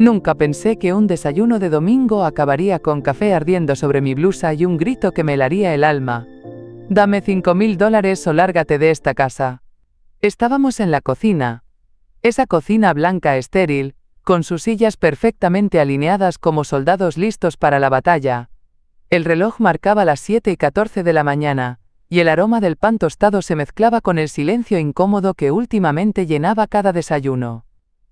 Nunca pensé que un desayuno de domingo acabaría con café ardiendo sobre mi blusa y un grito que me helaría el alma. Dame $5.000 o lárgate de esta casa. Estábamos en la cocina. Esa cocina blanca estéril, con sus sillas perfectamente alineadas como soldados listos para la batalla. El reloj marcaba las 7:14 de la mañana, y el aroma del pan tostado se mezclaba con el silencio incómodo que últimamente llenaba cada desayuno.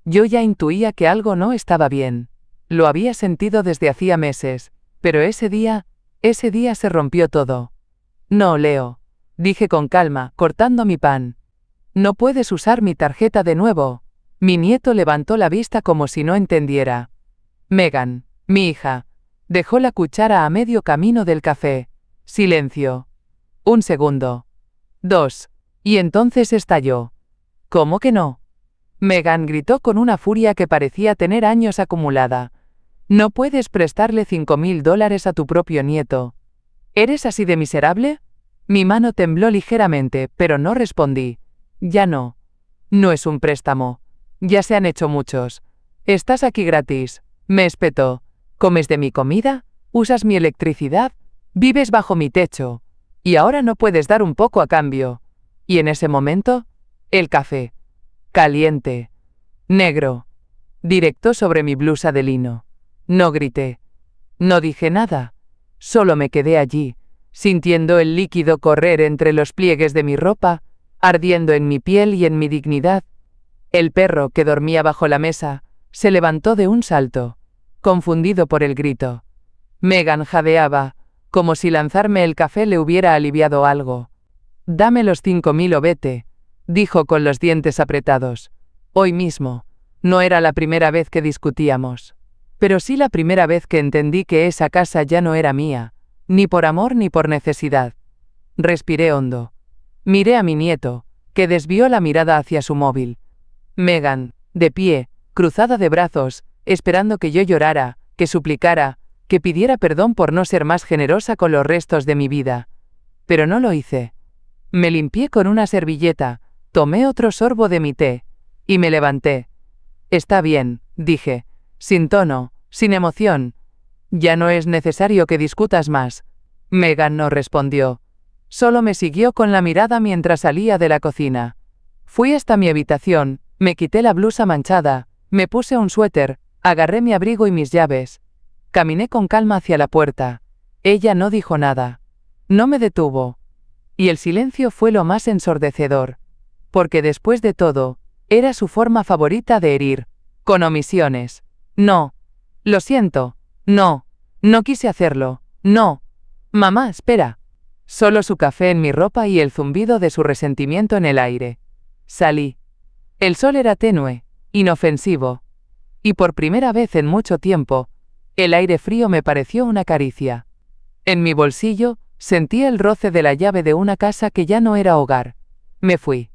Yo ya intuía que algo no estaba bien. Lo había sentido desde hacía meses, pero ese día se rompió todo. No, Leo, dije con calma, cortando mi pan. No puedes usar mi tarjeta de nuevo. Mi nieto levantó la vista como si no entendiera. Megan, mi hija, dejó la cuchara a medio camino del café. Silencio. 1 segundo. 2. Y entonces estalló. ¿Cómo que no? Megan gritó con una furia que parecía tener años acumulada. No puedes prestarle $5.000 a tu propio nieto. ¿Eres así de miserable? Mi mano tembló ligeramente, pero no respondí. Ya no. No es un préstamo. Ya se han hecho muchos. Estás aquí gratis. Me espetó. ¿Comes de mi comida? ¿Usas mi electricidad? Vives bajo mi techo. Y ahora no puedes dar un poco a cambio. Y en ese momento, el café. Caliente. Negro. Directo sobre mi blusa de lino. No grité. No dije nada. Solo me quedé allí, sintiendo el líquido correr entre los pliegues de mi ropa, ardiendo en mi piel y en mi dignidad. El perro, que dormía bajo la mesa, se levantó de un salto, confundido por el grito. Megan jadeaba, como si lanzarme el café le hubiera aliviado algo. Dame los 5.000 o vete, dijo con los dientes apretados. Hoy mismo. No era la primera vez que discutíamos. Pero sí la primera vez que entendí que esa casa ya no era mía, ni por amor ni por necesidad. Respiré hondo. Miré a mi nieto, que desvió la mirada hacia su móvil. Megan, de pie, cruzada de brazos, esperando que yo llorara, que suplicara, que pidiera perdón por no ser más generosa con los restos de mi vida. Pero no lo hice. Me limpié con una servilleta, tomé otro sorbo de mi té, y me levanté. Está bien, dije, sin tono, sin emoción. Ya no es necesario que discutas más. Megan no respondió. Solo me siguió con la mirada mientras salía de la cocina. Fui hasta mi habitación, me quité la blusa manchada, me puse un suéter, agarré mi abrigo y mis llaves. Caminé con calma hacia la puerta. Ella no dijo nada. No me detuvo. Y el silencio fue lo más ensordecedor. Porque después de todo, era su forma favorita de herir, con omisiones. No. Lo siento. No. No quise hacerlo. No. Mamá, espera. Solo su café en mi ropa y el zumbido de su resentimiento en el aire. Salí. El sol era tenue, inofensivo. Y por primera vez en mucho tiempo, el aire frío me pareció una caricia. En mi bolsillo, sentí el roce de la llave de una casa que ya no era hogar. Me fui.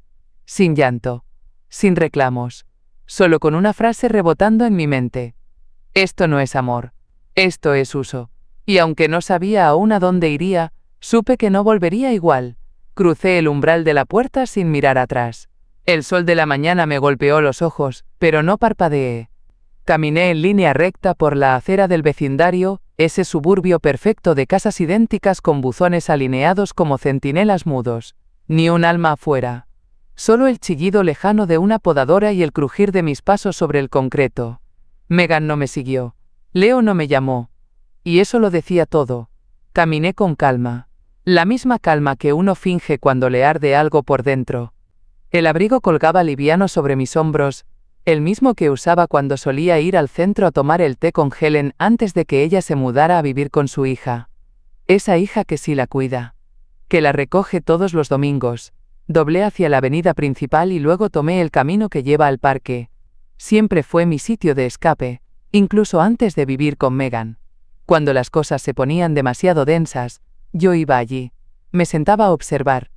Sin llanto. Sin reclamos. Solo con una frase rebotando en mi mente. Esto no es amor. Esto es uso. Y aunque no sabía aún a dónde iría, supe que no volvería igual. Crucé el umbral de la puerta sin mirar atrás. El sol de la mañana me golpeó los ojos, pero no parpadeé. Caminé en línea recta por la acera del vecindario, ese suburbio perfecto de casas idénticas con buzones alineados como centinelas mudos. Ni un alma afuera. Solo el chillido lejano de una podadora y el crujir de mis pasos sobre el concreto. Megan no me siguió. Leo no me llamó. Y eso lo decía todo. Caminé con calma. La misma calma que uno finge cuando le arde algo por dentro. El abrigo colgaba liviano sobre mis hombros, el mismo que usaba cuando solía ir al centro a tomar el té con Helen antes de que ella se mudara a vivir con su hija. Esa hija que sí la cuida. Que la recoge todos los domingos. Doblé hacia la avenida principal y luego tomé el camino que lleva al parque. Siempre fue mi sitio de escape, incluso antes de vivir con Megan. Cuando las cosas se ponían demasiado densas, yo iba allí. Me sentaba a observar,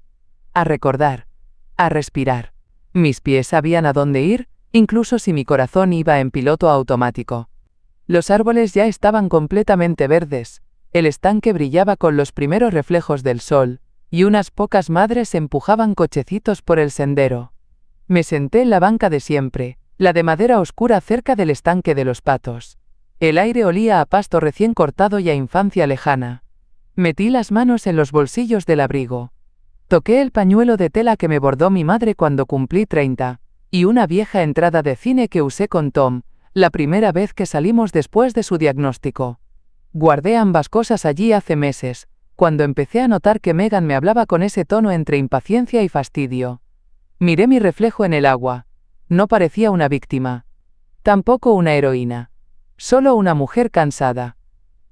a recordar, a respirar. Mis pies sabían a dónde ir, incluso si mi corazón iba en piloto automático. Los árboles ya estaban completamente verdes, el estanque brillaba con los primeros reflejos del sol, y unas pocas madres empujaban cochecitos por el sendero. Me senté en la banca de siempre, la de madera oscura cerca del estanque de los patos. El aire olía a pasto recién cortado y a infancia lejana. Metí las manos en los bolsillos del abrigo. Toqué el pañuelo de tela que me bordó mi madre cuando cumplí 30, y una vieja entrada de cine que usé con Tom, la primera vez que salimos después de su diagnóstico. Guardé ambas cosas allí hace meses, cuando empecé a notar que Megan me hablaba con ese tono entre impaciencia y fastidio. Miré mi reflejo en el agua. No parecía una víctima. Tampoco una heroína. Solo una mujer cansada.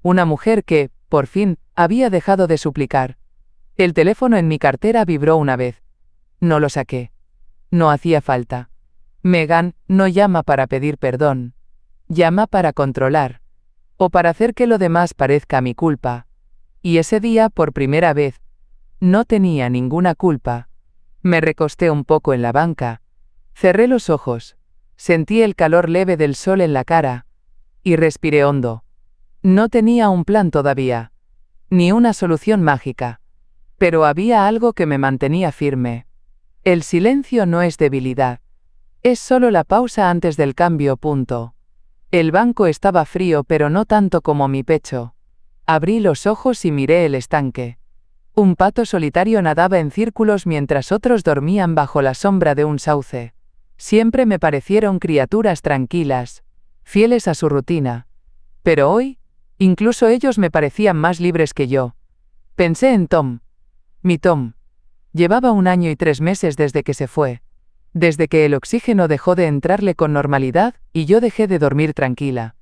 Una mujer que, por fin, había dejado de suplicar. El teléfono en mi cartera vibró una vez. No lo saqué. No hacía falta. Megan no llama para pedir perdón. Llama para controlar. O para hacer que lo demás parezca mi culpa. Y ese día, por primera vez, no tenía ninguna culpa. Me recosté un poco en la banca. Cerré los ojos. Sentí el calor leve del sol en la cara. Y respiré hondo. No tenía un plan todavía. Ni una solución mágica. Pero había algo que me mantenía firme. El silencio no es debilidad. Es solo la pausa antes del cambio. Punto. El banco estaba frío, pero no tanto como mi pecho. Abrí los ojos y miré el estanque. Un pato solitario nadaba en círculos mientras otros dormían bajo la sombra de un sauce. Siempre me parecieron criaturas tranquilas, fieles a su rutina. Pero hoy, incluso ellos me parecían más libres que yo. Pensé en Tom. Mi Tom. Llevaba 1 año y 3 meses desde que se fue. Desde que el oxígeno dejó de entrarle con normalidad y yo dejé de dormir tranquila.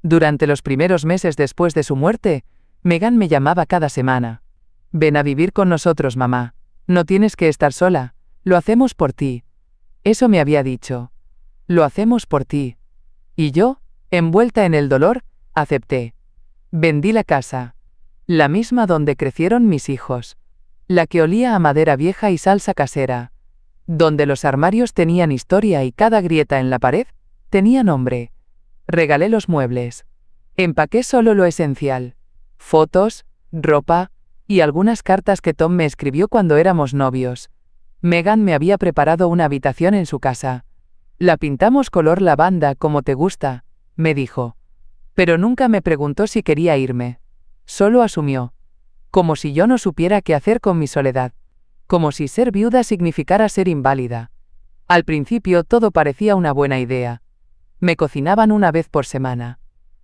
Durante los primeros meses después de su muerte, Megan me llamaba cada semana. Ven a vivir con nosotros, mamá. No tienes que estar sola. Lo hacemos por ti. Eso me había dicho. Lo hacemos por ti. Y yo, envuelta en el dolor, acepté. Vendí la casa. La misma donde crecieron mis hijos. La que olía a madera vieja y salsa casera. Donde los armarios tenían historia y cada grieta en la pared tenía nombre. Regalé los muebles. Empaqué solo lo esencial. Fotos, ropa, y algunas cartas que Tom me escribió cuando éramos novios. Megan me había preparado una habitación en su casa. La pintamos color lavanda como te gusta, me dijo. Pero nunca me preguntó si quería irme. Solo asumió. Como si yo no supiera qué hacer con mi soledad. Como si ser viuda significara ser inválida. Al principio todo parecía una buena idea. Me cocinaban 1 vez por semana.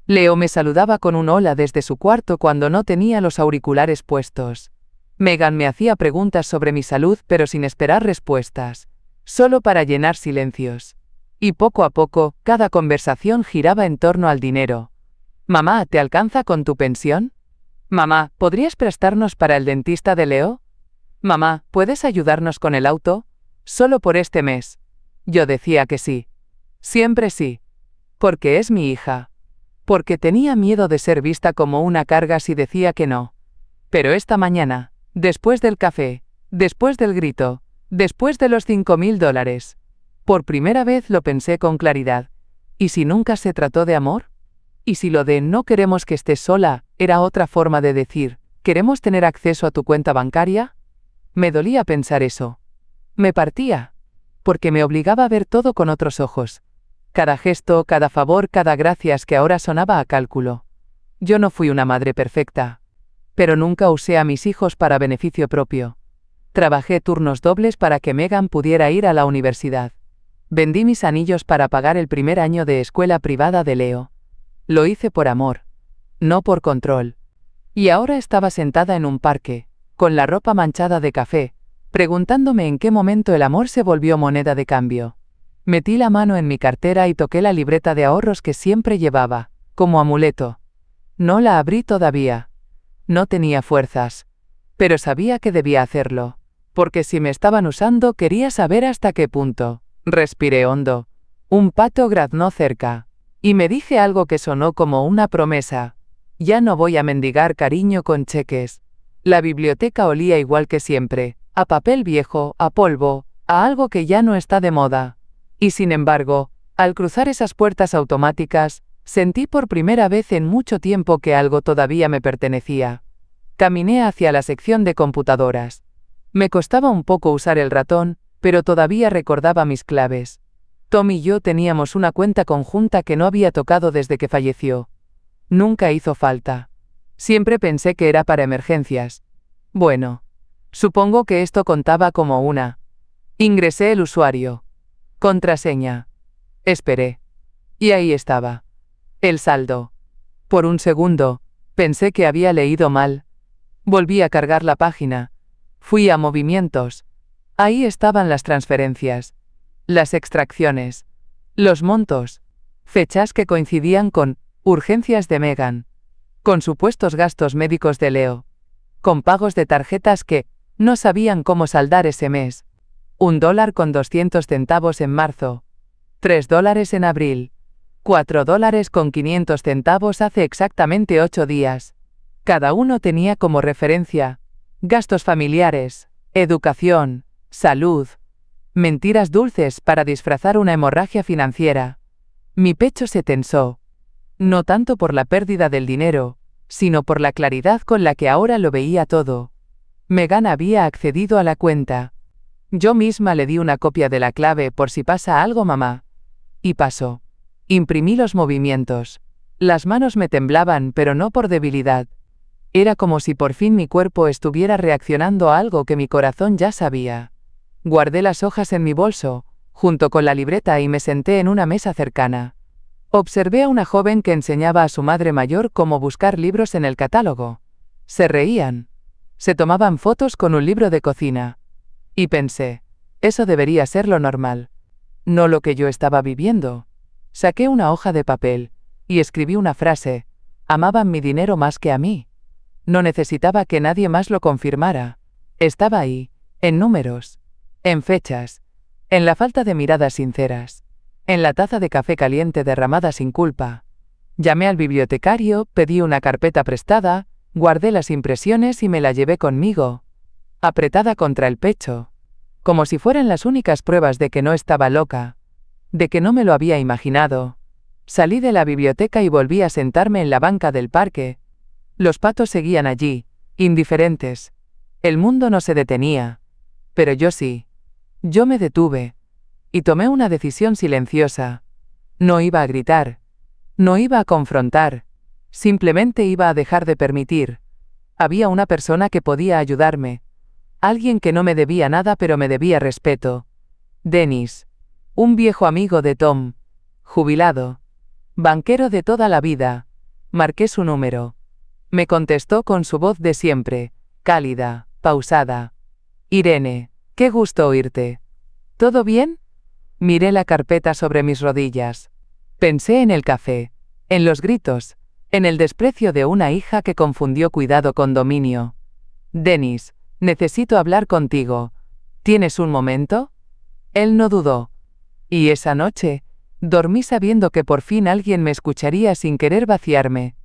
Leo me saludaba con un hola desde su cuarto cuando no tenía los auriculares puestos. Megan me hacía preguntas sobre mi salud pero sin esperar respuestas. Solo para llenar silencios. Y poco a poco, cada conversación giraba en torno al dinero. Mamá, ¿te alcanza con tu pensión? Mamá, ¿podrías prestarnos para el dentista de Leo? Mamá, ¿puedes ayudarnos con el auto? Solo por este mes. Yo decía que sí. Siempre sí. Porque es mi hija. Porque tenía miedo de ser vista como una carga si decía que no. Pero esta mañana, después del café, después del grito, después de los $5.000, por primera vez lo pensé con claridad. ¿Y si nunca se trató de amor? ¿Y si lo de no queremos que estés sola era otra forma de decir, queremos tener acceso a tu cuenta bancaria? Me dolía pensar eso. Me partía. Porque me obligaba a ver todo con otros ojos. Cada gesto, cada favor, cada gracias que ahora sonaba a cálculo. Yo no fui una madre perfecta. Pero nunca usé a mis hijos para beneficio propio. Trabajé turnos dobles para que Megan pudiera ir a la universidad. Vendí mis anillos para pagar el primer año de escuela privada de Leo. Lo hice por amor. No por control. Y ahora estaba sentada en un parque, con la ropa manchada de café, preguntándome en qué momento el amor se volvió moneda de cambio. Metí la mano en mi cartera y toqué la libreta de ahorros que siempre llevaba, como amuleto. No la abrí todavía. No tenía fuerzas. Pero sabía que debía hacerlo. Porque si me estaban usando quería saber hasta qué punto. Respiré hondo. Un pato graznó cerca. Y me dije algo que sonó como una promesa. Ya no voy a mendigar cariño con cheques. La biblioteca olía igual que siempre, a papel viejo, a polvo, a algo que ya no está de moda. Y sin embargo, al cruzar esas puertas automáticas, sentí por primera vez en mucho tiempo que algo todavía me pertenecía. Caminé hacia la sección de computadoras. Me costaba un poco usar el ratón, pero todavía recordaba mis claves. Tom y yo teníamos una cuenta conjunta que no había tocado desde que falleció. Nunca hizo falta. Siempre pensé que era para emergencias. Bueno, supongo que esto contaba como una. Ingresé el usuario. Contraseña. Esperé. Y ahí estaba. El saldo. Por un segundo, pensé que había leído mal. Volví a cargar la página. Fui a movimientos. Ahí estaban las transferencias. Las extracciones. Los montos. Fechas que coincidían con urgencias de Megan. Con supuestos gastos médicos de Leo. Con pagos de tarjetas que no sabían cómo saldar ese mes. $1.200 en marzo. $3 en abril. $4.500 hace exactamente 8 días. Cada uno tenía como referencia gastos familiares, educación, salud, mentiras dulces para disfrazar una hemorragia financiera. Mi pecho se tensó. No tanto por la pérdida del dinero, sino por la claridad con la que ahora lo veía todo. Megan había accedido a la cuenta. Yo misma le di una copia de la clave por si pasa algo, mamá. Y pasó. Imprimí los movimientos. Las manos me temblaban, pero no por debilidad. Era como si por fin mi cuerpo estuviera reaccionando a algo que mi corazón ya sabía. Guardé las hojas en mi bolso, junto con la libreta, y me senté en una mesa cercana. Observé a una joven que enseñaba a su madre mayor cómo buscar libros en el catálogo. Se reían. Se tomaban fotos con un libro de cocina. Y pensé, eso debería ser lo normal. No lo que yo estaba viviendo. Saqué una hoja de papel y escribí una frase. Amaban mi dinero más que a mí. No necesitaba que nadie más lo confirmara. Estaba ahí, en números, en fechas, en la falta de miradas sinceras, en la taza de café caliente derramada sin culpa. Llamé al bibliotecario, pedí una carpeta prestada, guardé las impresiones y me la llevé conmigo, apretada contra el pecho, como si fueran las únicas pruebas de que no estaba loca, de que no me lo había imaginado. Salí de la biblioteca y volví a sentarme en la banca del parque. Los patos seguían allí, indiferentes. El mundo no se detenía. Pero yo sí. Yo me detuve. Y tomé una decisión silenciosa. No iba a gritar. No iba a confrontar. Simplemente iba a dejar de permitir. Había una persona que podía ayudarme. Alguien que no me debía nada pero me debía respeto. Dennis. Un viejo amigo de Tom. Jubilado. Banquero de toda la vida. Marqué su número. Me contestó con su voz de siempre, cálida, pausada. Irene, qué gusto oírte. ¿Todo bien? Miré la carpeta sobre mis rodillas. Pensé en el café, en los gritos, en el desprecio de una hija que confundió cuidado con dominio. Dennis, necesito hablar contigo. ¿Tienes un momento? Él no dudó. Y esa noche, dormí sabiendo que por fin alguien me escucharía sin querer vaciarme.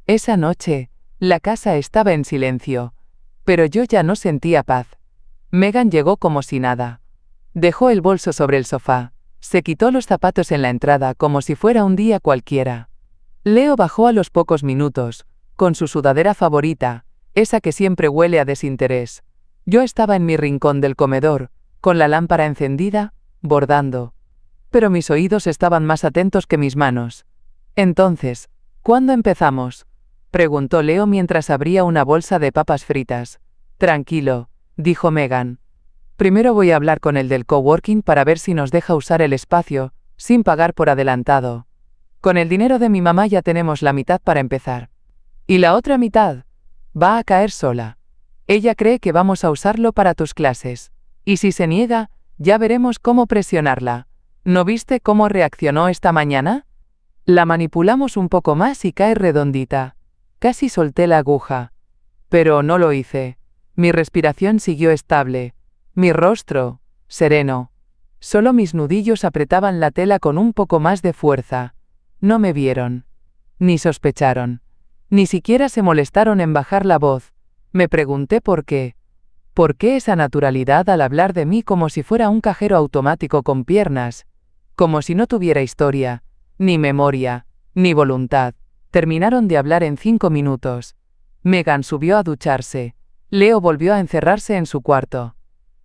Esa noche, la casa estaba en silencio, pero yo ya no sentía paz. Megan llegó como si nada. Dejó el bolso sobre el sofá, se quitó los zapatos en la entrada como si fuera un día cualquiera. Leo bajó a los pocos minutos, con su sudadera favorita, esa que siempre huele a desinterés. Yo estaba en mi rincón del comedor, con la lámpara encendida, bordando. Pero mis oídos estaban más atentos que mis manos. Entonces, ¿cuándo empezamos?, preguntó Leo mientras abría una bolsa de papas fritas. Tranquilo, dijo Megan. Primero voy a hablar con el del coworking para ver si nos deja usar el espacio, sin pagar por adelantado. Con el dinero de mi mamá ya tenemos la mitad para empezar. Y la otra mitad va a caer sola. Ella cree que vamos a usarlo para tus clases. Y si se niega, ya veremos cómo presionarla. ¿No viste cómo reaccionó esta mañana? La manipulamos un poco más y cae redondita. Casi solté la aguja. Pero no lo hice. Mi respiración siguió estable. Mi rostro, sereno. Solo mis nudillos apretaban la tela con un poco más de fuerza. No me vieron. Ni sospecharon. Ni siquiera se molestaron en bajar la voz. Me pregunté por qué. ¿Por qué esa naturalidad al hablar de mí como si fuera un cajero automático con piernas? Como si no tuviera historia, ni memoria, ni voluntad. Terminaron de hablar en 5 minutos. Megan subió a ducharse. Leo volvió a encerrarse en su cuarto.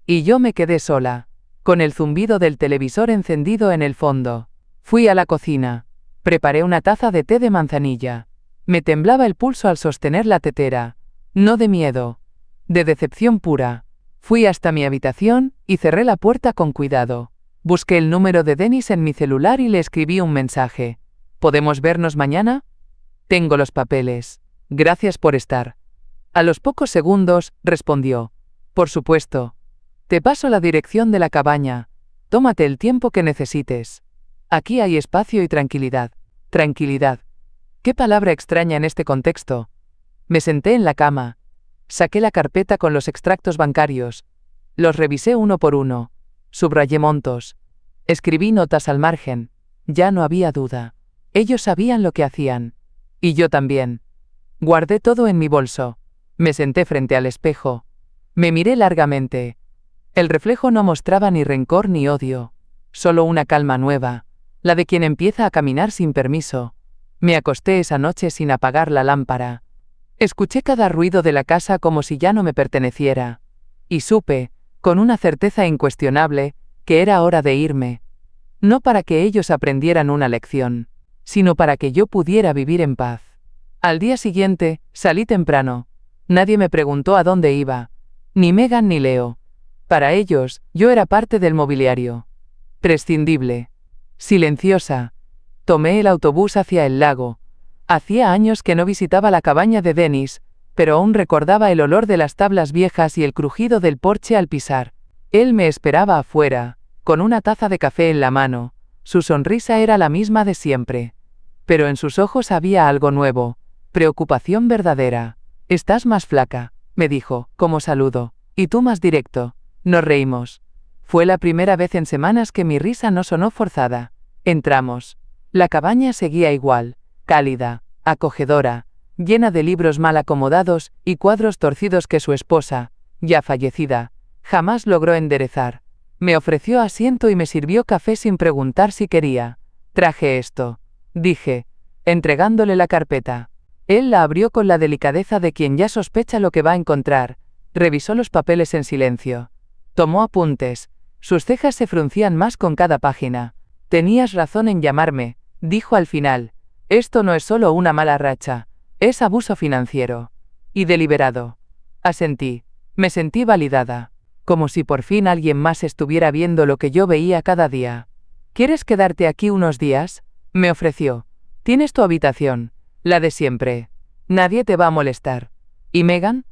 Y yo me quedé sola, con el zumbido del televisor encendido en el fondo. Fui a la cocina. Preparé una taza de té de manzanilla. Me temblaba el pulso al sostener la tetera. No de miedo. De decepción pura. Fui hasta mi habitación y cerré la puerta con cuidado. Busqué el número de Dennis en mi celular y le escribí un mensaje. ¿Podemos vernos mañana? Tengo los papeles. Gracias por estar. A los pocos segundos, respondió. Por supuesto. Te paso la dirección de la cabaña. Tómate el tiempo que necesites. Aquí hay espacio y tranquilidad. Tranquilidad. ¿Qué palabra extraña en este contexto? Me senté en la cama. Saqué la carpeta con los extractos bancarios. Los revisé uno por uno. Subrayé montos. Escribí notas al margen. Ya no había duda. Ellos sabían lo que hacían. Y yo también. Guardé todo en mi bolso. Me senté frente al espejo. Me miré largamente. El reflejo no mostraba ni rencor ni odio. Solo una calma nueva. La de quien empieza a caminar sin permiso. Me acosté esa noche sin apagar la lámpara. Escuché cada ruido de la casa como si ya no me perteneciera. Y supe, con una certeza incuestionable, que era hora de irme. No para que ellos aprendieran una lección, sino para que yo pudiera vivir en paz. Al día siguiente, salí temprano. Nadie me preguntó a dónde iba. Ni Megan ni Leo. Para ellos, yo era parte del mobiliario. Prescindible. Silenciosa. Tomé el autobús hacia el lago. Hacía años que no visitaba la cabaña de Dennis, pero aún recordaba el olor de las tablas viejas y el crujido del porche al pisar. Él me esperaba afuera, con una taza de café en la mano. Su sonrisa era la misma de siempre. Pero en sus ojos había algo nuevo, preocupación verdadera. «Estás más flaca», me dijo, como saludo. «Y tú más directo». Nos reímos. Fue la primera vez en semanas que mi risa no sonó forzada. Entramos. La cabaña seguía igual, cálida, acogedora, llena de libros mal acomodados y cuadros torcidos que su esposa, ya fallecida, jamás logró enderezar. Me ofreció asiento y me sirvió café sin preguntar si quería. «Traje esto», dije, entregándole la carpeta. Él la abrió con la delicadeza de quien ya sospecha lo que va a encontrar. Revisó los papeles en silencio. Tomó apuntes. Sus cejas se fruncían más con cada página. «Tenías razón en llamarme», dijo al final. «Esto no es solo una mala racha. Es abuso financiero. Y deliberado». Asentí. Me sentí validada. Como si por fin alguien más estuviera viendo lo que yo veía cada día. «¿Quieres quedarte aquí unos días?», me ofreció. «Tienes tu habitación. La de siempre. Nadie te va a molestar. ¿Y Megan?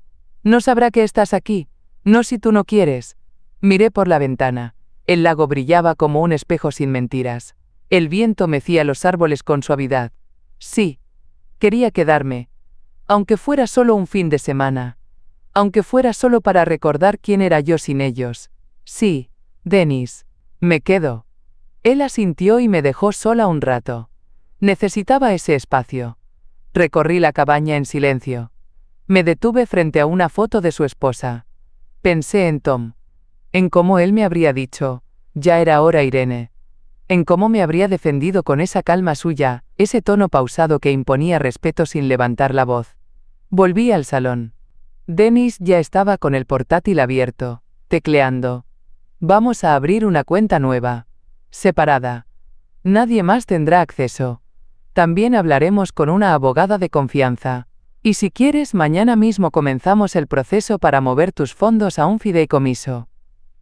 No sabrá que estás aquí. No si tú no quieres». Miré por la ventana. El lago brillaba como un espejo sin mentiras. El viento mecía los árboles con suavidad. Sí. Quería quedarme. Aunque fuera solo un fin de semana. Aunque fuera solo para recordar quién era yo sin ellos. Sí, Dennis. Me quedo. Él asintió y me dejó sola un rato. Necesitaba ese espacio. Recorrí la cabaña en silencio. Me detuve frente a una foto de su esposa. Pensé en Tom. En cómo él me habría dicho, «Ya era hora, Irene». En cómo me habría defendido con esa calma suya, ese tono pausado que imponía respeto sin levantar la voz. Volví al salón. Dennis ya estaba con el portátil abierto, tecleando. «Vamos a abrir una cuenta nueva. Separada. Nadie más tendrá acceso. También hablaremos con una abogada de confianza. Y si quieres, mañana mismo comenzamos el proceso para mover tus fondos a un fideicomiso».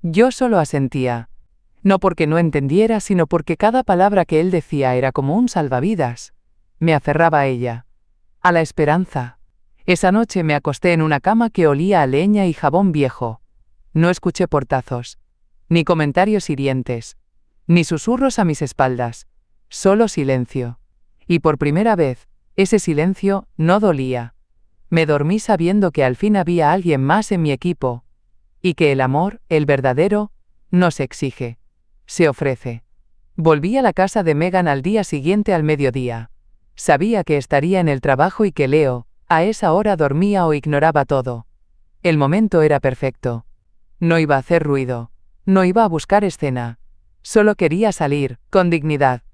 Yo solo asentía. No porque no entendiera, sino porque cada palabra que él decía era como un salvavidas. Me aferraba a ella. A la esperanza. Esa noche me acosté en una cama que olía a leña y jabón viejo. No escuché portazos. Ni comentarios hirientes. Ni susurros a mis espaldas. Solo silencio. Y por primera vez, ese silencio no dolía. Me dormí sabiendo que al fin había alguien más en mi equipo. Y que el amor, el verdadero, no se exige. Se ofrece. Volví a la casa de Megan al día siguiente al mediodía. Sabía que estaría en el trabajo y que Leo, a esa hora dormía o ignoraba todo. El momento era perfecto. No iba a hacer ruido. No iba a buscar escena. Solo quería salir, con dignidad.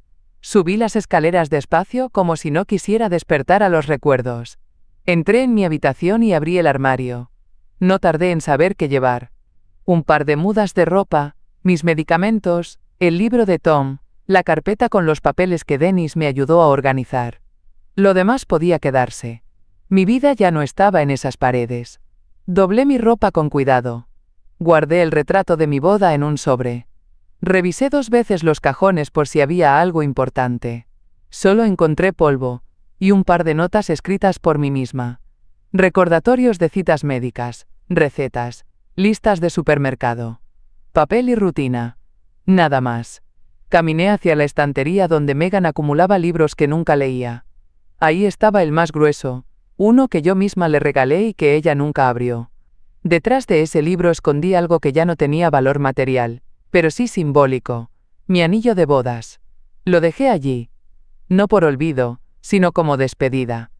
Subí las escaleras despacio como si no quisiera despertar a los recuerdos. Entré en mi habitación y abrí el armario. No tardé en saber qué llevar. Un par de mudas de ropa, mis medicamentos, el libro de Tom, la carpeta con los papeles que Dennis me ayudó a organizar. Lo demás podía quedarse. Mi vida ya no estaba en esas paredes. Doblé mi ropa con cuidado. Guardé el retrato de mi boda en un sobre. Revisé 2 veces los cajones por si había algo importante. Solo encontré polvo y un par de notas escritas por mí misma. Recordatorios de citas médicas, recetas, listas de supermercado. Papel y rutina. Nada más. Caminé hacia la estantería donde Megan acumulaba libros que nunca leía. Ahí estaba el más grueso, uno que yo misma le regalé y que ella nunca abrió. Detrás de ese libro escondí algo que ya no tenía valor material, pero sí simbólico, mi anillo de bodas. Lo dejé allí. No por olvido, sino como despedida.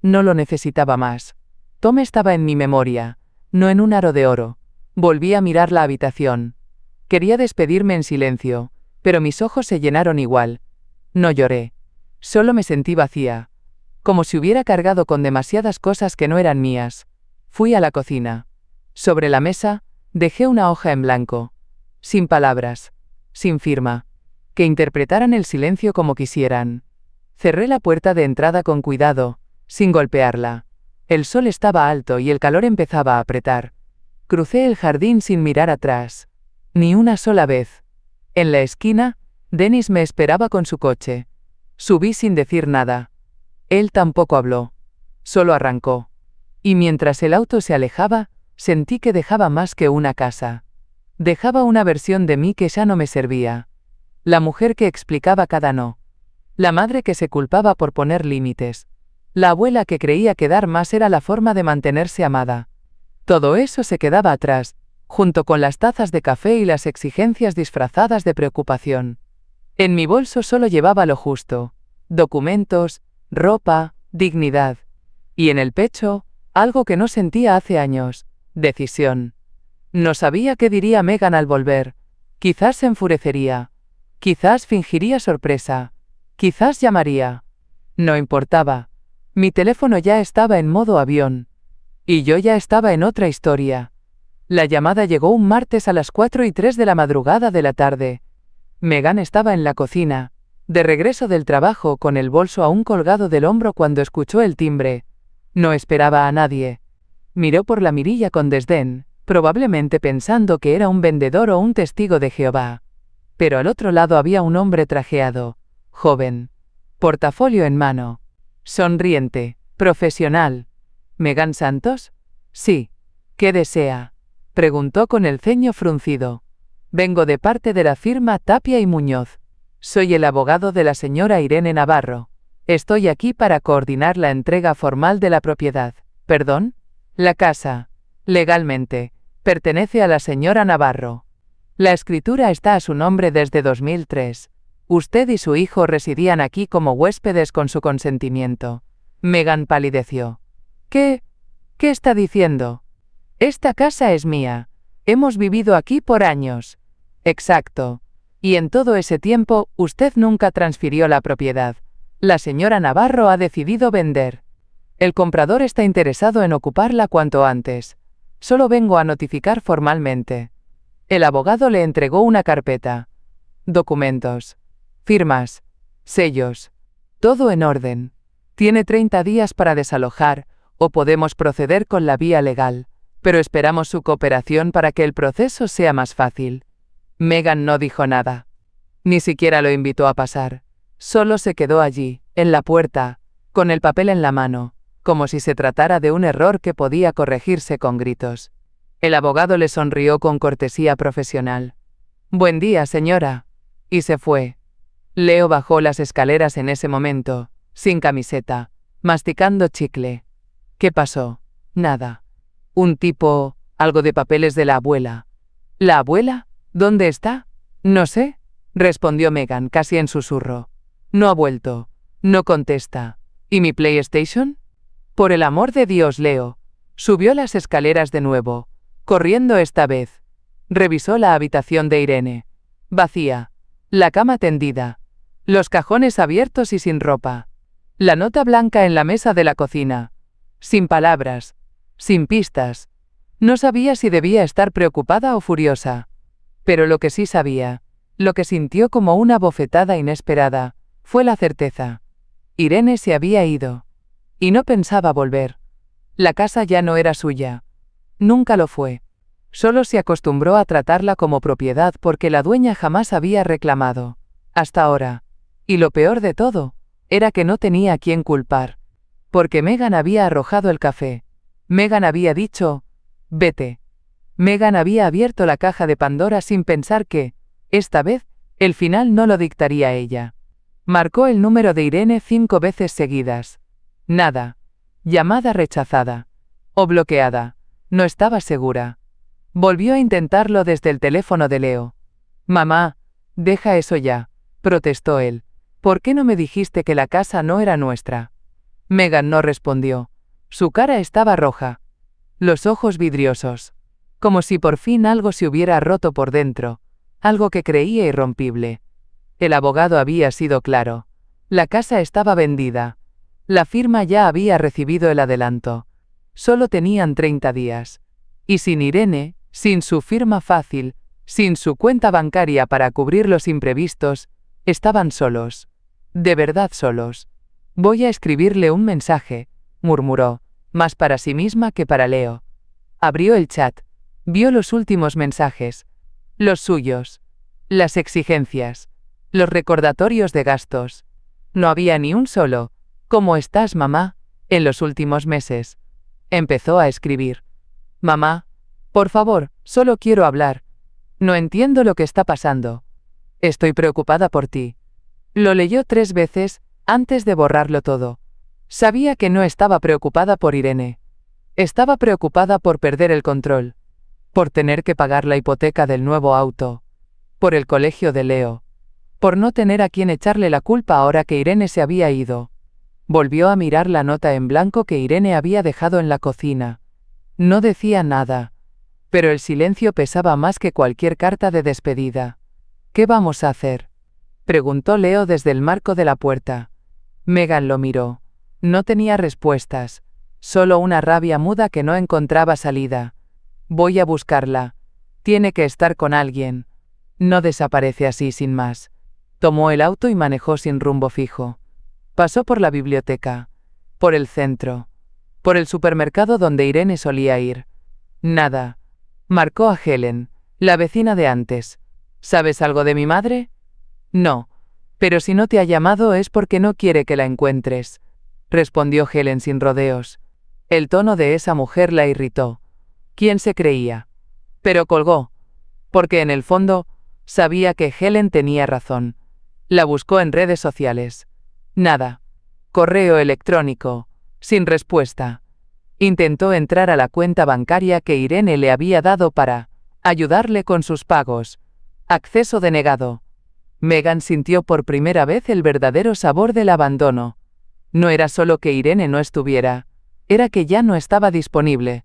No lo necesitaba más. Tom estaba en mi memoria, no en un aro de oro. Volví a mirar la habitación. Quería despedirme en silencio, pero mis ojos se llenaron igual. No lloré. Solo me sentí vacía. Como si hubiera cargado con demasiadas cosas que no eran mías. Fui a la cocina. Sobre la mesa, dejé una hoja en blanco. Sin palabras. Sin firma. Que interpretaran el silencio como quisieran. Cerré la puerta de entrada con cuidado, sin golpearla. El sol estaba alto y el calor empezaba a apretar. Crucé el jardín sin mirar atrás. Ni una sola vez. En la esquina, Dennis me esperaba con su coche. Subí sin decir nada. Él tampoco habló. Solo arrancó. Y mientras el auto se alejaba, sentí que dejaba más que una casa. Dejaba una versión de mí que ya no me servía. La mujer que explicaba cada no. La madre que se culpaba por poner límites. La abuela que creía que dar más era la forma de mantenerse amada. Todo eso se quedaba atrás, junto con las tazas de café y las exigencias disfrazadas de preocupación. En mi bolso solo llevaba lo justo: documentos, ropa, dignidad. Y en el pecho, algo que no sentía hace años: decisión. No sabía qué diría Megan al volver. Quizás se enfurecería. Quizás fingiría sorpresa. Quizás llamaría. No importaba. Mi teléfono ya estaba en modo avión. Y yo ya estaba en otra historia. La llamada llegó un martes a las 4:03 de la madrugada de la tarde. Megan estaba en la cocina, de regreso del trabajo con el bolso aún colgado del hombro cuando escuchó el timbre. No esperaba a nadie. Miró por la mirilla con desdén, probablemente pensando que era un vendedor o un testigo de Jehová. Pero al otro lado había un hombre trajeado, joven, portafolio en mano, sonriente, profesional. ¿Megan Santos? Sí. ¿Qué desea?, preguntó con el ceño fruncido. Vengo de parte de la firma Tapia y Muñoz. Soy el abogado de la señora Irene Navarro. Estoy aquí para coordinar la entrega formal de la propiedad. ¿Perdón? La casa, legalmente, pertenece a la señora Navarro. La escritura está a su nombre desde 2003. Usted y su hijo residían aquí como huéspedes con su consentimiento. Megan palideció. ¿Qué está diciendo? Esta casa es mía. Hemos vivido aquí por años. Exacto. Y en todo ese tiempo, usted nunca transfirió la propiedad. La señora Navarro ha decidido vender. El comprador está interesado en ocuparla cuanto antes. Solo vengo a notificar formalmente. El abogado le entregó una carpeta. Documentos. Firmas. Sellos. Todo en orden. Tiene 30 días para desalojar, o podemos proceder con la vía legal, pero esperamos su cooperación para que el proceso sea más fácil. Megan no dijo nada. Ni siquiera lo invitó a pasar. Solo se quedó allí, en la puerta, con el papel en la mano, como si se tratara de un error que podía corregirse con gritos. El abogado le sonrió con cortesía profesional. Buen día, señora. Y se fue. Leo bajó las escaleras en ese momento, sin camiseta, masticando chicle. ¿Qué pasó? Nada. Un tipo, algo de papeles de la abuela. ¿La abuela? ¿Dónde está? No sé, respondió Megan casi en susurro. No ha vuelto. No contesta. ¿Y mi PlayStation? Por el amor de Dios, Leo. Subió las escaleras de nuevo, corriendo esta vez. Revisó la habitación de Irene. Vacía. La cama tendida. Los cajones abiertos y sin ropa. La nota blanca en la mesa de la cocina. Sin palabras. Sin pistas. No sabía si debía estar preocupada o furiosa. Pero lo que sí sabía, lo que sintió como una bofetada inesperada, fue la certeza. Irene se había ido. Y no pensaba volver. La casa ya no era suya. Nunca lo fue. Solo se acostumbró a tratarla como propiedad porque la dueña jamás había reclamado. Hasta ahora. Y lo peor de todo, era que no tenía a quién culpar. Porque Megan había arrojado el café. Megan había dicho, vete. Megan había abierto la caja de Pandora sin pensar que, esta vez, el final no lo dictaría ella. Marcó el número de Irene 5 veces seguidas. Nada. Llamada rechazada. O bloqueada. No estaba segura. Volvió a intentarlo desde el teléfono de Leo. Mamá, deja eso ya, protestó él. ¿Por qué no me dijiste que la casa no era nuestra? Megan no respondió. Su cara estaba roja. Los ojos vidriosos. Como si por fin algo se hubiera roto por dentro. Algo que creía irrompible. El abogado había sido claro. La casa estaba vendida. La firma ya había recibido el adelanto. Solo tenían 30 días. Y sin Irene, sin su firma fácil, sin su cuenta bancaria para cubrir los imprevistos, estaban solos. De verdad solos. Voy a escribirle un mensaje, murmuró, más para sí misma que para Leo. Abrió el chat. Vio los últimos mensajes. Los suyos. Las exigencias. Los recordatorios de gastos. No había ni un solo. ¿Cómo estás, mamá? En los últimos meses. Empezó a escribir. Mamá, por favor, solo quiero hablar. No entiendo lo que está pasando. Estoy preocupada por ti. Lo leyó 3 veces, antes de borrarlo todo. Sabía que no estaba preocupada por Irene. Estaba preocupada por perder el control. Por tener que pagar la hipoteca del nuevo auto. Por el colegio de Leo. Por no tener a quien echarle la culpa ahora que Irene se había ido. Volvió a mirar la nota en blanco que Irene había dejado en la cocina. No decía nada. Pero el silencio pesaba más que cualquier carta de despedida. ¿Qué vamos a hacer? Preguntó Leo desde el marco de la puerta. Megan lo miró. No tenía respuestas. Solo una rabia muda que no encontraba salida. Voy a buscarla. Tiene que estar con alguien. No desaparece así sin más. Tomó el auto y manejó sin rumbo fijo. Pasó por la biblioteca. Por el centro. Por el supermercado donde Irene solía ir. Nada. Marcó a Helen, la vecina de antes. ¿Sabes algo de mi madre? No. Pero si no te ha llamado es porque no quiere que la encuentres. Respondió Helen sin rodeos. El tono de esa mujer la irritó. ¿Quién se creía? Pero colgó. Porque en el fondo, sabía que Helen tenía razón. La buscó en redes sociales. Nada. Correo electrónico. Sin respuesta. Intentó entrar a la cuenta bancaria que Irene le había dado para ayudarle con sus pagos. Acceso denegado. Megan sintió por primera vez el verdadero sabor del abandono. No era solo que Irene no estuviera, era que ya no estaba disponible.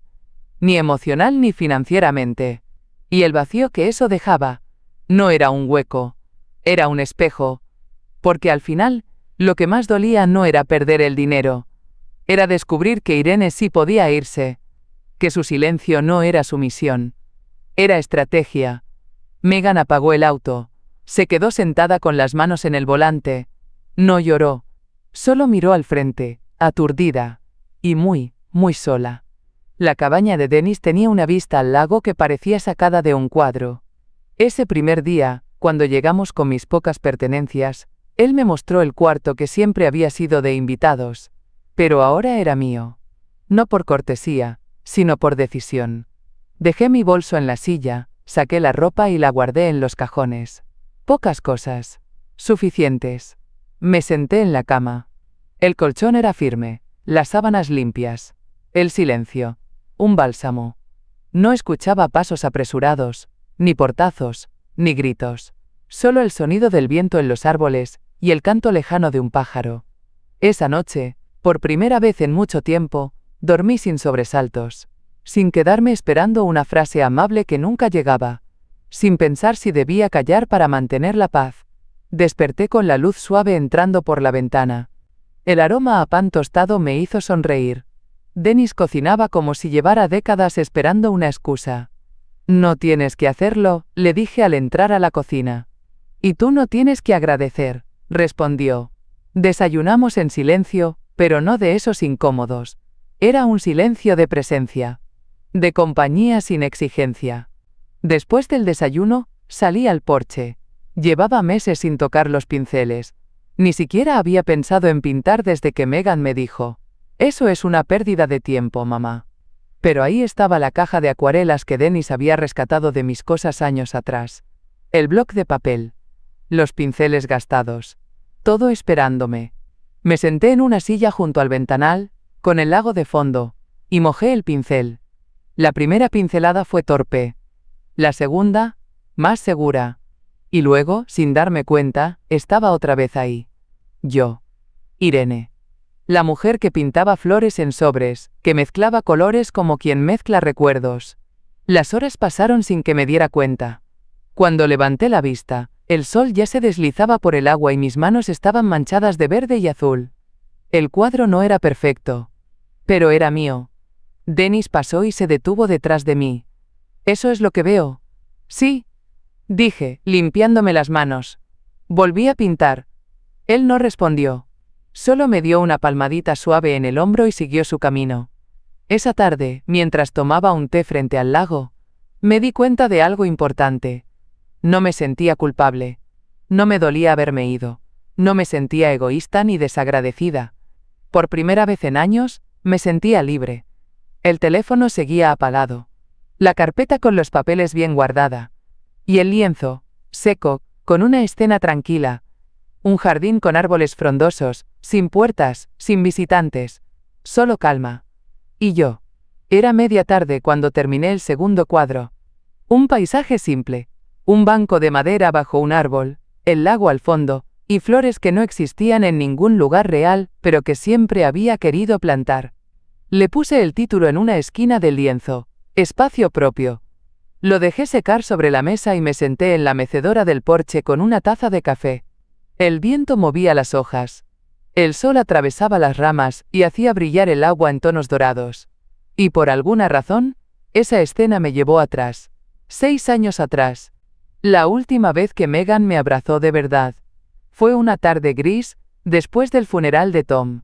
Ni emocional ni financieramente. Y el vacío que eso dejaba, no era un hueco, era un espejo. Porque al final, lo que más dolía no era perder el dinero. Era descubrir que Irene sí podía irse. Que su silencio no era sumisión. Era estrategia. Megan apagó el auto. Se quedó sentada con las manos en el volante. No lloró. Solo miró al frente, aturdida. Y muy, muy sola. La cabaña de Dennis tenía una vista al lago que parecía sacada de un cuadro. Ese primer día, cuando llegamos con mis pocas pertenencias, él me mostró el cuarto que siempre había sido de invitados. Pero ahora era mío. No por cortesía, sino por decisión. Dejé mi bolso en la silla, saqué la ropa y la guardé en los cajones. Pocas cosas. Suficientes. Me senté en la cama. El colchón era firme, las sábanas limpias. El silencio. Un bálsamo. No escuchaba pasos apresurados, ni portazos, ni gritos. Solo el sonido del viento en los árboles y el canto lejano de un pájaro. Esa noche, por primera vez en mucho tiempo, dormí sin sobresaltos, sin quedarme esperando una frase amable que nunca llegaba, sin pensar si debía callar para mantener la paz. Desperté con la luz suave entrando por la ventana. El aroma a pan tostado me hizo sonreír. Dennis cocinaba como si llevara décadas esperando una excusa. No tienes que hacerlo, le dije al entrar a la cocina. Y tú no tienes que agradecer, respondió. Desayunamos en silencio, pero no de esos incómodos. Era un silencio de presencia. De compañía sin exigencia. Después del desayuno, salí al porche. Llevaba meses sin tocar los pinceles. Ni siquiera había pensado en pintar desde que Megan me dijo: «Eso es una pérdida de tiempo, mamá». Pero ahí estaba la caja de acuarelas que Dennis había rescatado de mis cosas años atrás. El bloc de papel. Los pinceles gastados. Todo esperándome. Me senté en una silla junto al ventanal, con el lago de fondo, y mojé el pincel. La primera pincelada fue torpe. La segunda, más segura. Y luego, sin darme cuenta, estaba otra vez ahí. Yo. Irene. La mujer que pintaba flores en sobres, que mezclaba colores como quien mezcla recuerdos. Las horas pasaron sin que me diera cuenta. Cuando levanté la vista, el sol ya se deslizaba por el agua y mis manos estaban manchadas de verde y azul. El cuadro no era perfecto. Pero era mío. Dennis pasó y se detuvo detrás de mí. «¿Eso es lo que veo?» «Sí», dije, limpiándome las manos. Volví a pintar. Él no respondió. Solo me dio una palmadita suave en el hombro y siguió su camino. Esa tarde, mientras tomaba un té frente al lago, me di cuenta de algo importante. No me sentía culpable. No me dolía haberme ido. No me sentía egoísta ni desagradecida. Por primera vez en años, me sentía libre. El teléfono seguía apagado. La carpeta con los papeles bien guardada. Y el lienzo, seco, con una escena tranquila. Un jardín con árboles frondosos, sin puertas, sin visitantes. Solo calma. Y yo. Era media tarde cuando terminé el segundo cuadro. Un paisaje simple. Un banco de madera bajo un árbol, el lago al fondo, y flores que no existían en ningún lugar real, pero que siempre había querido plantar. Le puse el título en una esquina del lienzo: Espacio propio. Lo dejé secar sobre la mesa y me senté en la mecedora del porche con una taza de café. El viento movía las hojas. El sol atravesaba las ramas y hacía brillar el agua en tonos dorados. Y por alguna razón, esa escena me llevó atrás. 6 años atrás. La última vez que Megan me abrazó de verdad. Fue una tarde gris, después del funeral de Tom.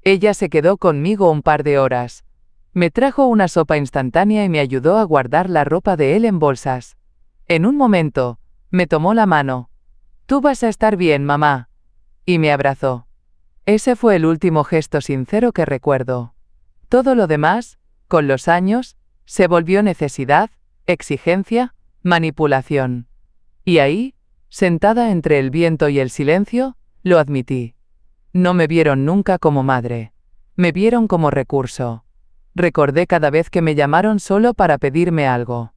Ella se quedó conmigo un par de horas. Me trajo una sopa instantánea y me ayudó a guardar la ropa de él en bolsas. En un momento, me tomó la mano. «Tú vas a estar bien, mamá». Y me abrazó. Ese fue el último gesto sincero que recuerdo. Todo lo demás, con los años, se volvió necesidad, exigencia, manipulación. Y ahí, sentada entre el viento y el silencio, lo admití. No me vieron nunca como madre. Me vieron como recurso. Recordé cada vez que me llamaron solo para pedirme algo.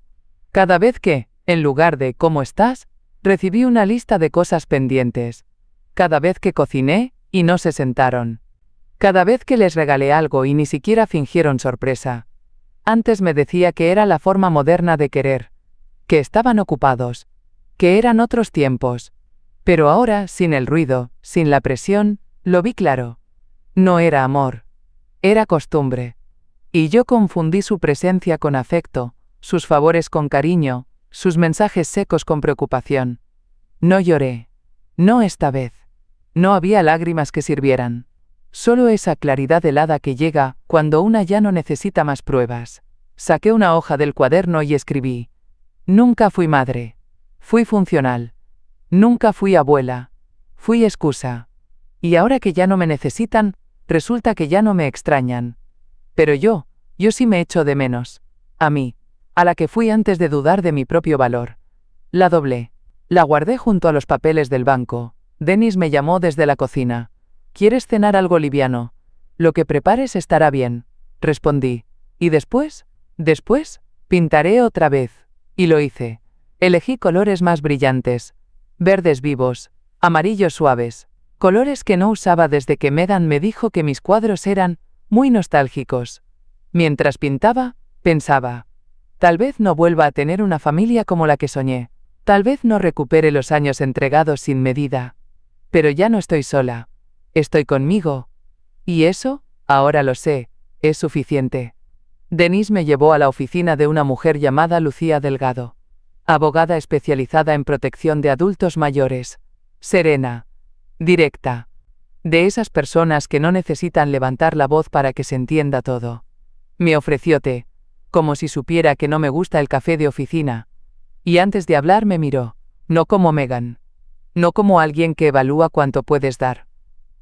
Cada vez que, en lugar de «¿Cómo estás?», recibí una lista de cosas pendientes. Cada vez que cociné, y no se sentaron. Cada vez que les regalé algo y ni siquiera fingieron sorpresa. Antes me decía que era la forma moderna de querer. Que estaban ocupados. Que eran otros tiempos. Pero ahora, sin el ruido, sin la presión, lo vi claro. No era amor. Era costumbre. Y yo confundí su presencia con afecto, sus favores con cariño, sus mensajes secos con preocupación. No lloré. No esta vez. No había lágrimas que sirvieran. Solo esa claridad helada que llega cuando una ya no necesita más pruebas. Saqué una hoja del cuaderno y escribí: «Nunca fui madre. Fui funcional. Nunca fui abuela. Fui excusa. Y ahora que ya no me necesitan, resulta que ya no me extrañan. Pero yo sí me echo de menos. A mí, a la que fui antes de dudar de mi propio valor». La doblé. La guardé junto a los papeles del banco. Dennis me llamó desde la cocina. «¿Quieres cenar algo liviano? Lo que prepares estará bien», respondí. «¿Y después?» «Después, pintaré otra vez». Y lo hice. Elegí colores más brillantes. Verdes vivos, amarillos suaves. Colores que no usaba desde que Megan me dijo que mis cuadros eran muy nostálgicos. Mientras pintaba, pensaba: tal vez no vuelva a tener una familia como la que soñé. Tal vez no recupere los años entregados sin medida. Pero ya no estoy sola. Estoy conmigo. Y eso, ahora lo sé, es suficiente. Denise me llevó a la oficina de una mujer llamada Lucía Delgado, abogada especializada en protección de adultos mayores, serena, directa, de esas personas que no necesitan levantar la voz para que se entienda todo. Me ofreció té, como si supiera que no me gusta el café de oficina, y antes de hablar me miró, no como Megan, no como alguien que evalúa cuánto puedes dar.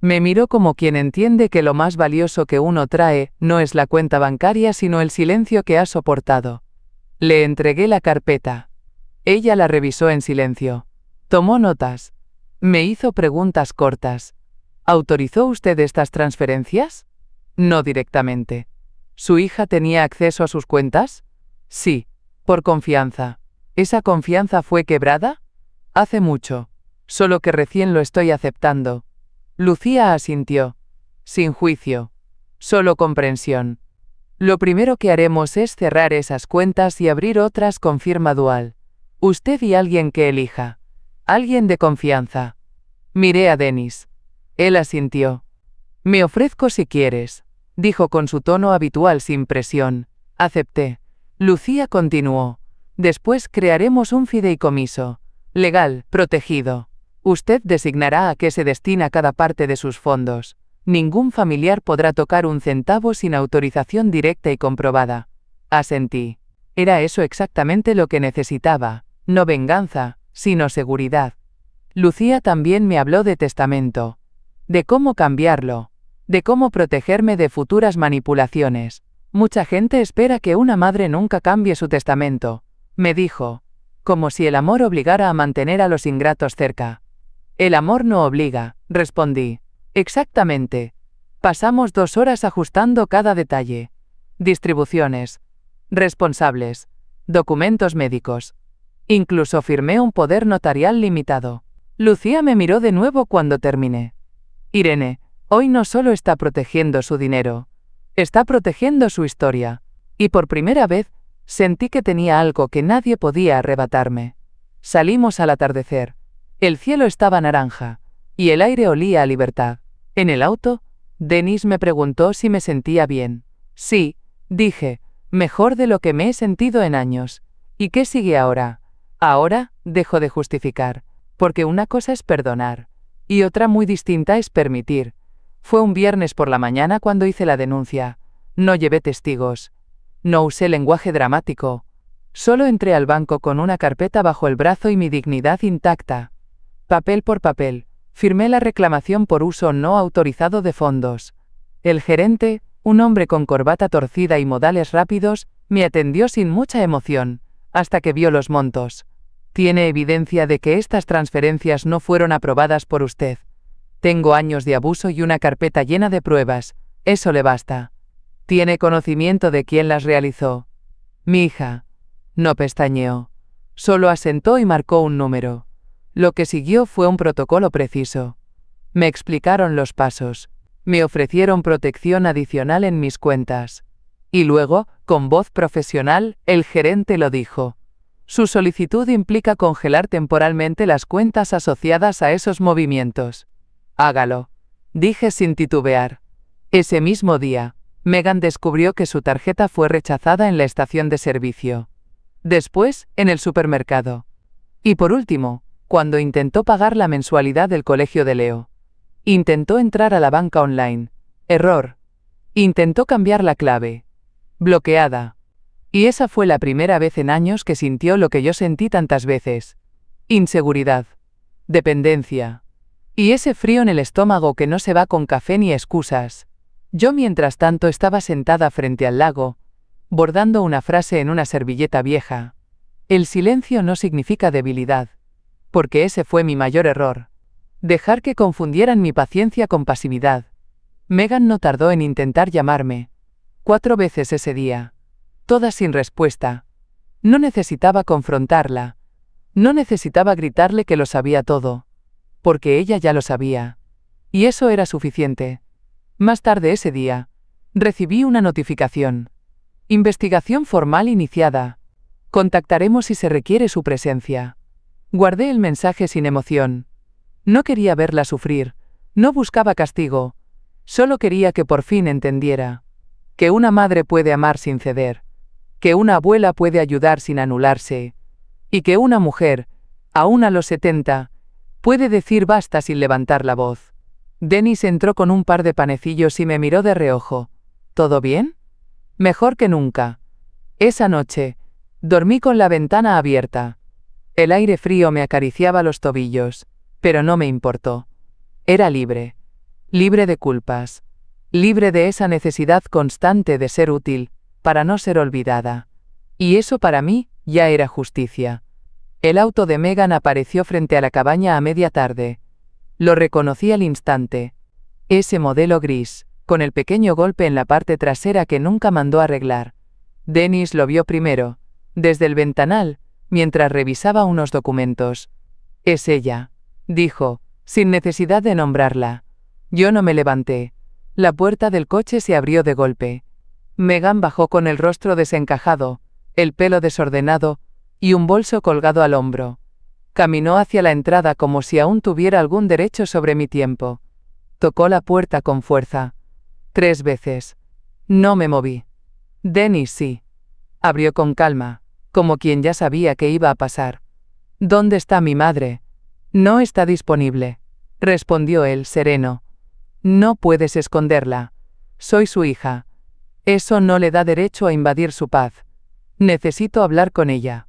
Me miró como quien entiende que lo más valioso que uno trae no es la cuenta bancaria sino el silencio que ha soportado. Le entregué la carpeta. Ella la revisó en silencio. Tomó notas. Me hizo preguntas cortas. ¿Autorizó usted estas transferencias? No directamente. ¿Su hija tenía acceso a sus cuentas? Sí, por confianza. ¿Esa confianza fue quebrada? Hace mucho. Solo que recién lo estoy aceptando. Lucía asintió. Sin juicio. Solo comprensión. Lo primero que haremos es cerrar esas cuentas y abrir otras con firma dual. Usted y alguien que elija. Alguien de confianza. Miré a Dennis. Él asintió. Me ofrezco si quieres, dijo con su tono habitual sin presión. Acepté. Lucía continuó. Después crearemos un fideicomiso. Legal, protegido. Usted designará a qué se destina cada parte de sus fondos. Ningún familiar podrá tocar un centavo sin autorización directa y comprobada. Asentí. Era eso exactamente lo que necesitaba, no venganza, sino seguridad. Lucía también me habló de testamento. De cómo cambiarlo. De cómo protegerme de futuras manipulaciones. Mucha gente espera que una madre nunca cambie su testamento, me dijo. Como si el amor obligara a mantener a los ingratos cerca. El amor no obliga, respondí. Exactamente. Pasamos 2 horas ajustando cada detalle. Distribuciones. Responsables. Documentos médicos. Incluso firmé un poder notarial limitado. Lucía me miró de nuevo cuando terminé. Irene, hoy no solo está protegiendo su dinero. Está protegiendo su historia. Y por primera vez, sentí que tenía algo que nadie podía arrebatarme. Salimos al atardecer. El cielo estaba naranja, y el aire olía a libertad. En el auto, Denise me preguntó si me sentía bien. Sí, dije, mejor de lo que me he sentido en años. ¿Y qué sigue ahora? Ahora, dejo de justificar, porque una cosa es perdonar, y otra muy distinta es permitir. Fue un viernes por la mañana cuando hice la denuncia. No llevé testigos. No usé lenguaje dramático. Solo entré al banco con una carpeta bajo el brazo y mi dignidad intacta. Papel por papel, firmé la reclamación por uso no autorizado de fondos. El gerente, un hombre con corbata torcida y modales rápidos, me atendió sin mucha emoción, hasta que vio los montos. Tiene evidencia de que estas transferencias no fueron aprobadas por usted. Tengo años de abuso y una carpeta llena de pruebas, eso le basta. ¿Tiene conocimiento de quién las realizó? Mi hija. No pestañeó. Solo asentó y marcó un número. Lo que siguió fue un protocolo preciso. Me explicaron los pasos. Me ofrecieron protección adicional en mis cuentas. Y luego, con voz profesional, el gerente lo dijo. Su solicitud implica congelar temporalmente las cuentas asociadas a esos movimientos. Hágalo. Dije sin titubear. Ese mismo día, Megan descubrió que su tarjeta fue rechazada en la estación de servicio. Después, en el supermercado. Y por último, cuando intentó pagar la mensualidad del colegio de Leo. Intentó entrar a la banca online. Error. Intentó cambiar la clave. Bloqueada. Y esa fue la primera vez en años que sintió lo que yo sentí tantas veces. Inseguridad. Dependencia. Y ese frío en el estómago que no se va con café ni excusas. Yo mientras tanto estaba sentada frente al lago, bordando una frase en una servilleta vieja. El silencio no significa debilidad. Porque ese fue mi mayor error. Dejar que confundieran mi paciencia con pasividad. Megan no tardó en intentar llamarme. 4 veces ese día. Todas sin respuesta. No necesitaba confrontarla. No necesitaba gritarle que lo sabía todo. Porque ella ya lo sabía. Y eso era suficiente. Más tarde ese día, recibí una notificación. Investigación formal iniciada. Contactaremos si se requiere su presencia. Guardé el mensaje sin emoción. No quería verla sufrir, no buscaba castigo, solo quería que por fin entendiera. que una madre puede amar sin ceder, que una abuela puede ayudar sin anularse, y que una mujer, aún a los 70, puede decir basta sin levantar la voz. Dennis entró con un par de panecillos y me miró de reojo. ¿Todo bien? Mejor que nunca. Esa noche, dormí con la ventana abierta. El aire frío me acariciaba los tobillos, pero no me importó. Era libre. Libre de culpas. Libre de esa necesidad constante de ser útil, para no ser olvidada. Y eso para mí, ya era justicia. El auto de Megan apareció frente a la cabaña a media tarde. Lo reconocí al instante. Ese modelo gris, con el pequeño golpe en la parte trasera que nunca mandó arreglar. Dennis lo vio primero, desde el ventanal, mientras revisaba unos documentos. Es ella, dijo, sin necesidad de nombrarla. Yo no me levanté. La puerta del coche se abrió de golpe. Megan bajó con el rostro desencajado, el pelo desordenado, y un bolso colgado al hombro. Caminó hacia la entrada como si aún tuviera algún derecho sobre mi tiempo. Tocó la puerta con fuerza. 3 veces. No me moví. Dennis sí. Abrió con calma, como quien ya sabía que iba a pasar. ¿Dónde está mi madre? No está disponible, respondió él sereno. No puedes esconderla. Soy su hija. Eso no le da derecho a invadir su paz. Necesito hablar con ella.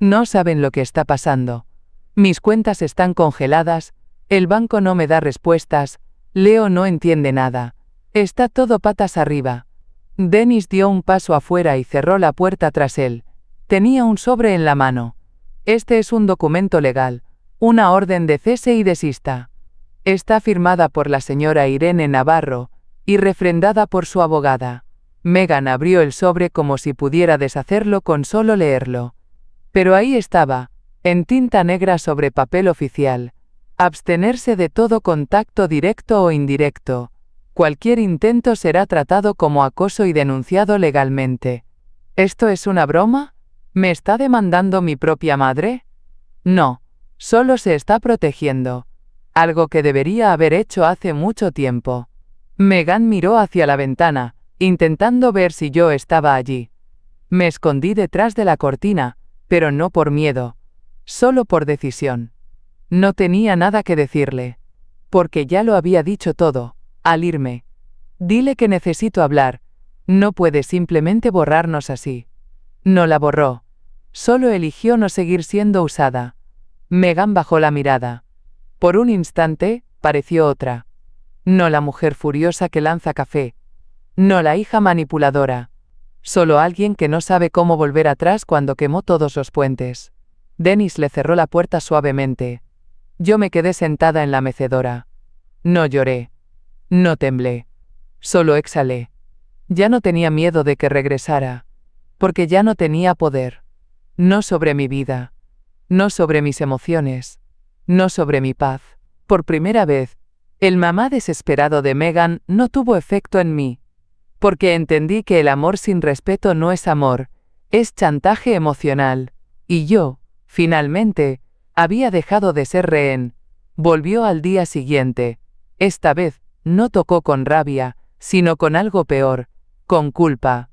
No saben lo que está pasando. Mis cuentas están congeladas, el banco no me da respuestas, Leo no entiende nada. Está todo patas arriba. Dennis dio un paso afuera y cerró la puerta tras él. Tenía un sobre en la mano. Este es un documento legal, una orden de cese y desista. Está firmada por la señora Irene Navarro, y refrendada por su abogada. Megan abrió el sobre como si pudiera deshacerlo con solo leerlo. Pero ahí estaba, en tinta negra sobre papel oficial. Abstenerse de todo contacto directo o indirecto. Cualquier intento será tratado como acoso y denunciado legalmente. ¿Esto es una broma? ¿Me está demandando mi propia madre? No, solo se está protegiendo. Algo que debería haber hecho hace mucho tiempo. Megan miró hacia la ventana, intentando ver si yo estaba allí. Me escondí detrás de la cortina, pero no por miedo, solo por decisión. No tenía nada que decirle, porque ya lo había dicho todo, al irme. Dile que necesito hablar, no puede simplemente borrarnos así. No la borró, solo eligió no seguir siendo usada. Megan bajó la mirada. Por un instante, pareció otra. No la mujer furiosa que lanza café. No la hija manipuladora. Solo alguien que no sabe cómo volver atrás cuando quemó todos los puentes. Dennis le cerró la puerta suavemente. Yo me quedé sentada en la mecedora. No lloré. No temblé. Solo exhalé. Ya no tenía miedo de que regresara. Porque ya no tenía poder. No sobre mi vida. No sobre mis emociones. No sobre mi paz. Por primera vez, el mamá desesperado de Megan no tuvo efecto en mí. Porque entendí que el amor sin respeto no es amor, es chantaje emocional. Y yo, finalmente, había dejado de ser rehén. Volvió al día siguiente. Esta vez, no tocó con rabia, sino con algo peor, con culpa.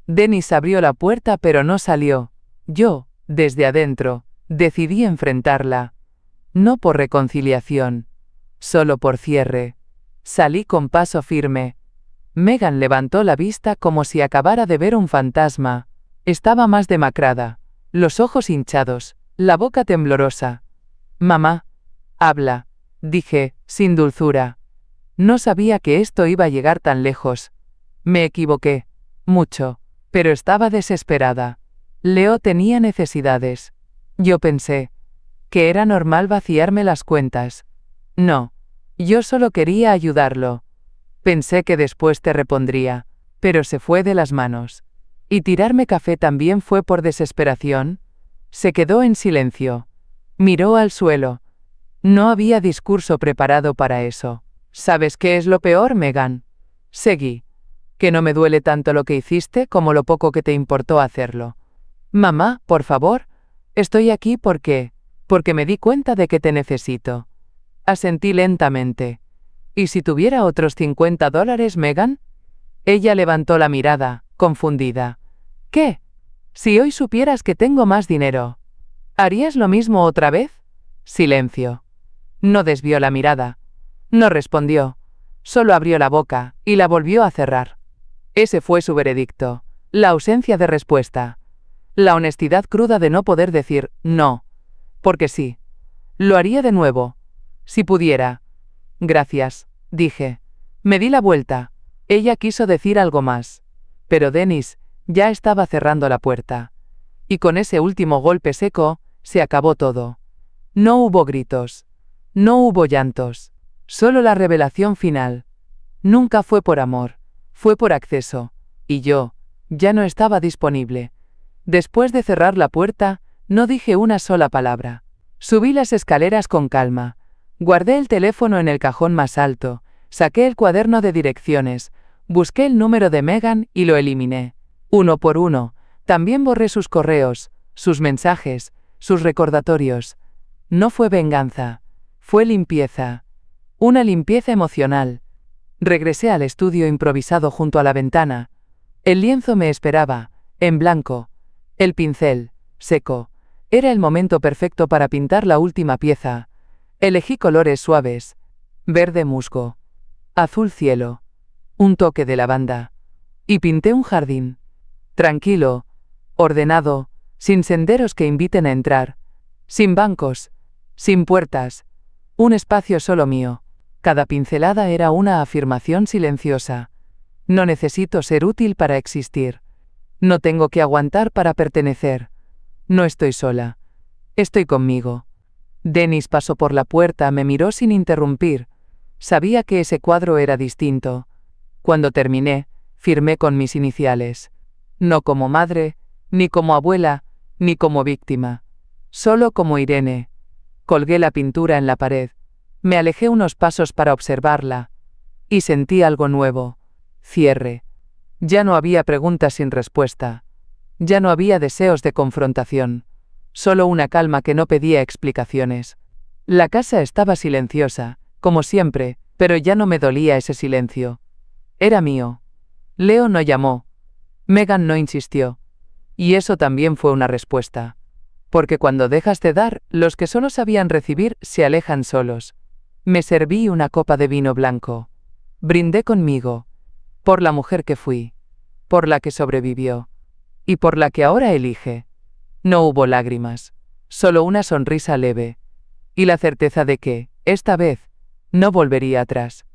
Dennis abrió la puerta pero no salió. Yo, desde adentro, decidí enfrentarla. No por reconciliación, solo por cierre. Salí con paso firme. Megan levantó la vista como si acabara de ver un fantasma. Estaba más demacrada, los ojos hinchados, la boca temblorosa. Mamá, habla, dije, sin dulzura. No sabía que esto iba a llegar tan lejos. Me equivoqué, mucho, pero estaba desesperada. Leo tenía necesidades. Yo pensé que era normal vaciarme las cuentas. No, yo solo quería ayudarlo. Pensé que después te repondría, pero se fue de las manos. ¿Y tirarme café también fue por desesperación? Se quedó en silencio. Miró al suelo. No había discurso preparado para eso. ¿Sabes qué es lo peor, Megan? Seguí. Que no me duele tanto lo que hiciste como lo poco que te importó hacerlo. Mamá, por favor, estoy aquí porque me di cuenta de que te necesito. Asentí lentamente. ¿Y si tuviera otros $50, Megan? Ella levantó la mirada, confundida. ¿Qué? Si hoy supieras que tengo más dinero, ¿harías lo mismo otra vez? Silencio. No desvió la mirada. No respondió. Solo abrió la boca y la volvió a cerrar. Ese fue su veredicto. La ausencia de respuesta. La honestidad cruda de no poder decir no. Porque sí. Lo haría de nuevo. Si pudiera. Gracias, dije. Me di la vuelta. Ella quiso decir algo más. Pero Dennis ya estaba cerrando la puerta. Y con ese último golpe seco, se acabó todo. No hubo gritos. No hubo llantos. Solo la revelación final. Nunca fue por amor. Fue por acceso. Y yo, ya no estaba disponible. Después de cerrar la puerta, no dije una sola palabra. Subí las escaleras con calma. Guardé el teléfono en el cajón más alto. Saqué el cuaderno de direcciones. Busqué el número de Megan y lo eliminé. Uno por uno. También borré sus correos, sus mensajes, sus recordatorios. No fue venganza. Fue limpieza. Una limpieza emocional. Regresé al estudio improvisado junto a la ventana. El lienzo me esperaba, en blanco. El pincel, seco. Era el momento perfecto para pintar la última pieza. Elegí colores suaves. Verde musgo. Azul cielo. Un toque de lavanda. Y pinté un jardín. Tranquilo. Ordenado. Sin senderos que inviten a entrar. Sin bancos. Sin puertas. Un espacio solo mío. Cada pincelada era una afirmación silenciosa. No necesito ser útil para existir. No tengo que aguantar para pertenecer. No estoy sola. Estoy conmigo. Dennis pasó por la puerta, me miró sin interrumpir. Sabía que ese cuadro era distinto. Cuando terminé, firmé con mis iniciales. No como madre, ni como abuela, ni como víctima. Solo como Irene. Colgué la pintura en la pared. Me alejé unos pasos para observarla. Y sentí algo nuevo. Cierre. Ya no había preguntas sin respuesta. Ya no había deseos de confrontación. Solo una calma que no pedía explicaciones. La casa estaba silenciosa, como siempre, pero ya no me dolía ese silencio. Era mío. Leo no llamó. Megan no insistió. Y eso también fue una respuesta. Porque cuando dejas de dar, los que solo sabían recibir se alejan solos. Me serví una copa de vino blanco. Brindé conmigo. Por la mujer que fui. Por la que sobrevivió. Y por la que ahora elige. No hubo lágrimas. Solo una sonrisa leve. Y la certeza de que, esta vez, no volvería atrás.